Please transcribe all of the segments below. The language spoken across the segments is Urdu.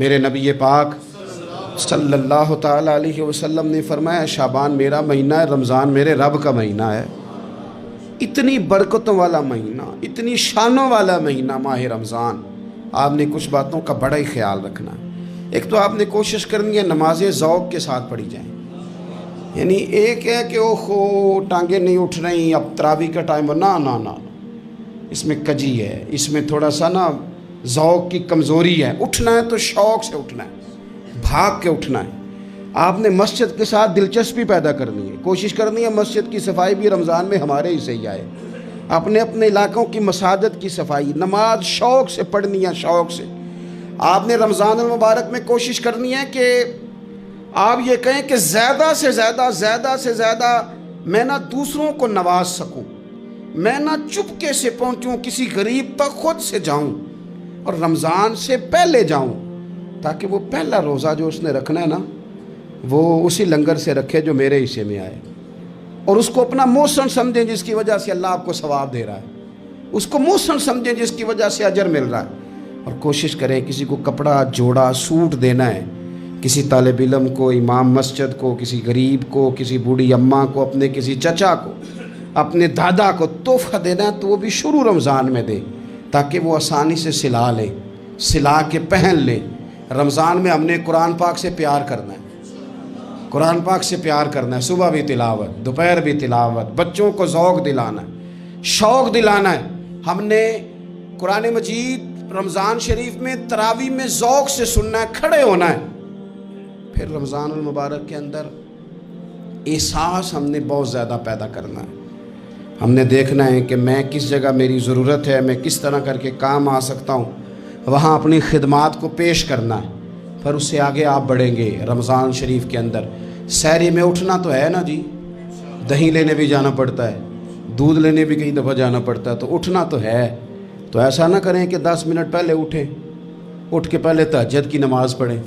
میرے نبی پاک صلی اللہ تعالیٰ علیہ وسلم نے فرمایا شعبان میرا مہینہ ہے، رمضان میرے رب کا مہینہ ہے۔ اتنی برکتوں والا مہینہ، اتنی شانوں والا مہینہ ماہ رمضان، آپ نے کچھ باتوں کا بڑا ہی خیال رکھنا ہے۔ ایک تو آپ نے کوشش کرنی ہے نمازیں ذوق کے ساتھ پڑھی جائیں، یعنی ایک ہے کہ اوہ ٹانگیں نہیں اٹھ رہی اب تراویح کا ٹائم ہو، نہ اس میں کجی ہے، اس میں تھوڑا سا ذوق کی کمزوری ہے۔ اٹھنا ہے تو شوق سے اٹھنا ہے، بھاگ کے اٹھنا ہے۔ آپ نے مسجد کے ساتھ دلچسپی پیدا کرنی ہے، کوشش کرنی ہے مسجد کی صفائی بھی رمضان میں ہمارے ہی سے ہی آئے۔ اپنے علاقوں کی مساجد کی صفائی، نماز شوق سے پڑھنی ہے، شوق سے۔ آپ نے رمضان المبارک میں کوشش کرنی ہے کہ آپ یہ کہیں کہ زیادہ سے زیادہ میں دوسروں کو نواز سکوں، میں چپکے سے پہنچوں کسی غریب تک، خود سے جاؤں اور رمضان سے پہلے جاؤں، تاکہ وہ پہلا روزہ جو اس نے رکھنا ہے وہ اسی لنگر سے رکھے جو میرے حصے میں آئے، اور اس کو اپنا موسم سمجھیں جس کی وجہ سے اللہ آپ کو ثواب دے رہا ہے، اس کو موسم سمجھیں جس کی وجہ سے اجر مل رہا ہے۔ اور کوشش کریں کسی کو کپڑا جوڑا سوٹ دینا ہے، کسی طالب علم کو، امام مسجد کو، کسی غریب کو، کسی بوڑھی اماں کو، اپنے کسی چچا کو، اپنے دادا کو تحفہ دینا ہے تو وہ بھی شروع رمضان میں دے، تاکہ وہ آسانی سے سلا لے، سلا کے پہن لے۔ رمضان میں ہم نے قرآن پاک سے پیار کرنا ہے، قرآن پاک سے پیار کرنا ہے، صبح بھی تلاوت، دوپہر بھی تلاوت، بچوں کو ذوق دلانا ہے، شوق دلانا ہے۔ ہم نے قرآن مجید رمضان شریف میں تراویح میں ذوق سے سننا ہے، کھڑے ہونا ہے۔ پھر رمضان المبارک کے اندر احساس ہم نے بہت زیادہ پیدا کرنا ہے۔ ہم نے دیکھنا ہے کہ میں کس جگہ میری ضرورت ہے، میں کس طرح کر کے کام آ سکتا ہوں، وہاں اپنی خدمات کو پیش کرنا ہے۔ پھر اس سے آگے آپ بڑھیں گے۔ رمضان شریف کے اندر سحری میں اٹھنا تو ہے نا جی، دہی لینے بھی جانا پڑتا ہے، دودھ لینے بھی کئی دفعہ جانا پڑتا ہے، تو اٹھنا تو ہے۔ تو ایسا نہ کریں کہ 10 منٹ پہلے اٹھیں، اٹھ کے پہلے تہجد کی نماز پڑھیں،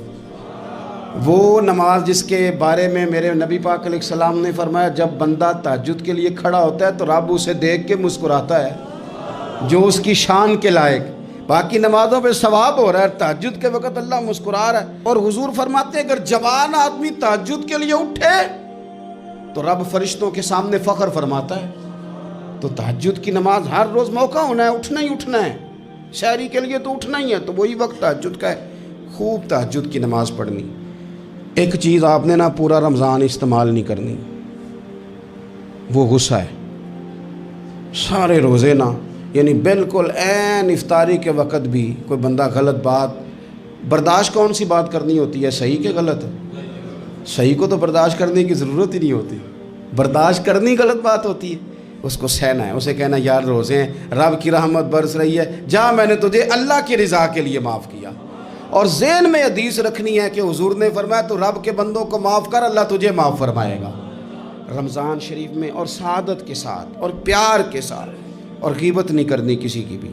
وہ نماز جس کے بارے میں میرے نبی پاک علیہ السلام نے فرمایا جب بندہ تہجد کے لیے کھڑا ہوتا ہے تو رب اسے دیکھ کے مسکراتا ہے، جو اس کی شان کے لائق۔ باقی نمازوں پہ ثواب ہو رہا ہے، تہجد کے وقت اللہ مسکرا رہا ہے۔ اور حضور فرماتے ہیں اگر جوان آدمی تہجد کے لیے اٹھے تو رب فرشتوں کے سامنے فخر فرماتا ہے۔ تو تہجد کی نماز ہر روز موقع ہونا ہے، اٹھنا ہی اٹھنا ہے، شہری کے لیے تو اٹھنا ہی ہے، تو وہی وقت تہجد کا ہے، خوب تہجد کی نماز پڑھنی۔ ایک چیز آپ نے پورا رمضان استعمال نہیں کرنی، وہ غصہ ہے۔ سارے روزے یعنی بالکل عین افطاری کے وقت بھی کوئی بندہ غلط بات برداشت، کون سی بات کرنی ہوتی ہے، صحیح کہ غلط؟ صحیح کو تو برداشت کرنے کی ضرورت ہی نہیں ہوتی، برداشت کرنی غلط بات ہوتی ہے، اس کو سہنا ہے، اسے کہنا یار روزے ہیں، رب کی رحمت برس رہی ہے، جا میں نے تجھے اللہ کی رضا کے لیے معاف کیا۔ اور ذہن میں حدیث رکھنی ہے کہ حضور نے فرمایا تو رب کے بندوں کو معاف کر، اللہ تجھے معاف فرمائے گا۔ رمضان شریف میں اور سعادت کے ساتھ اور پیار کے ساتھ، اور غیبت نہیں کرنی کسی کی بھی،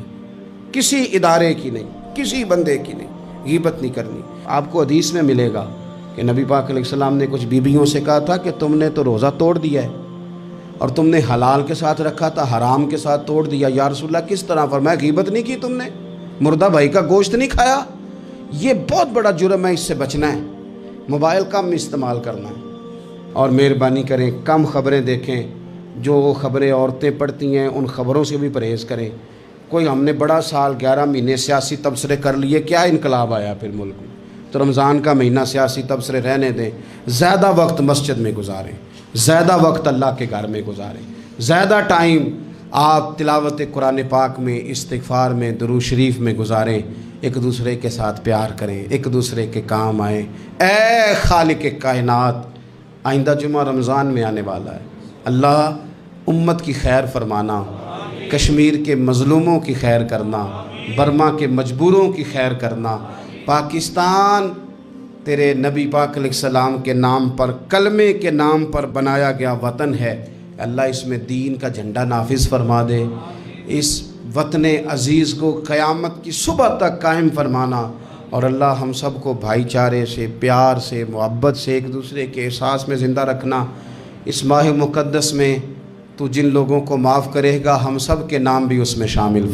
کسی ادارے کی نہیں، کسی بندے کی نہیں، غیبت نہیں کرنی۔ آپ کو حدیث میں ملے گا کہ نبی پاک علیہ السلام نے کچھ بیویوں سے کہا تھا کہ تم نے تو روزہ توڑ دیا ہے، اور تم نے حلال کے ساتھ رکھا تھا، حرام کے ساتھ توڑ دیا۔ یا رسول اللہ کس طرح؟ فرمایا غیبت نہیں کی تم نے، مردہ بھائی کا گوشت نہیں کھایا، یہ بہت بڑا جرم ہے، اس سے بچنا ہے۔ موبائل کم استعمال کرنا ہے، اور مہربانی کریں کم خبریں دیکھیں، جو خبریں عورتیں پڑھتی ہیں ان خبروں سے بھی پرہیز کریں۔ کوئی ہم نے بڑا سال 11 مہینے سیاسی تبصرے کر لیے، کیا انقلاب آیا پھر ملک میں؟ تو رمضان کا مہینہ سیاسی تبصرے رہنے دیں، زیادہ وقت مسجد میں گزاریں، زیادہ وقت اللہ کے گھر میں گزاریں، زیادہ ٹائم آپ تلاوت قرآن پاک میں، استغفار میں، درود شریف میں گزاریں، ایک دوسرے کے ساتھ پیار کریں، ایک دوسرے کے کام آئیں۔ اے خالق کائنات، آئندہ جمعہ رمضان میں آنے والا ہے، اللہ امت کی خیر فرمانا، کشمیر کے مظلوموں کی خیر کرنا، برما کے مجبوروں کی خیر کرنا۔ پاکستان تیرے نبی پاک علیہ السلام کے نام پر، کلمے کے نام پر بنایا گیا وطن ہے، اللہ اس میں دین کا جھنڈا نافذ فرما دے، اس وطن عزیز کو قیامت کی صبح تک قائم فرمانا، اور اللہ ہم سب کو بھائی چارے سے، پیار سے، محبت سے، ایک دوسرے کے احساس میں زندہ رکھنا۔ اس ماہ مقدس میں تو جن لوگوں کو معاف کرے گا ہم سب کے نام بھی اس میں شامل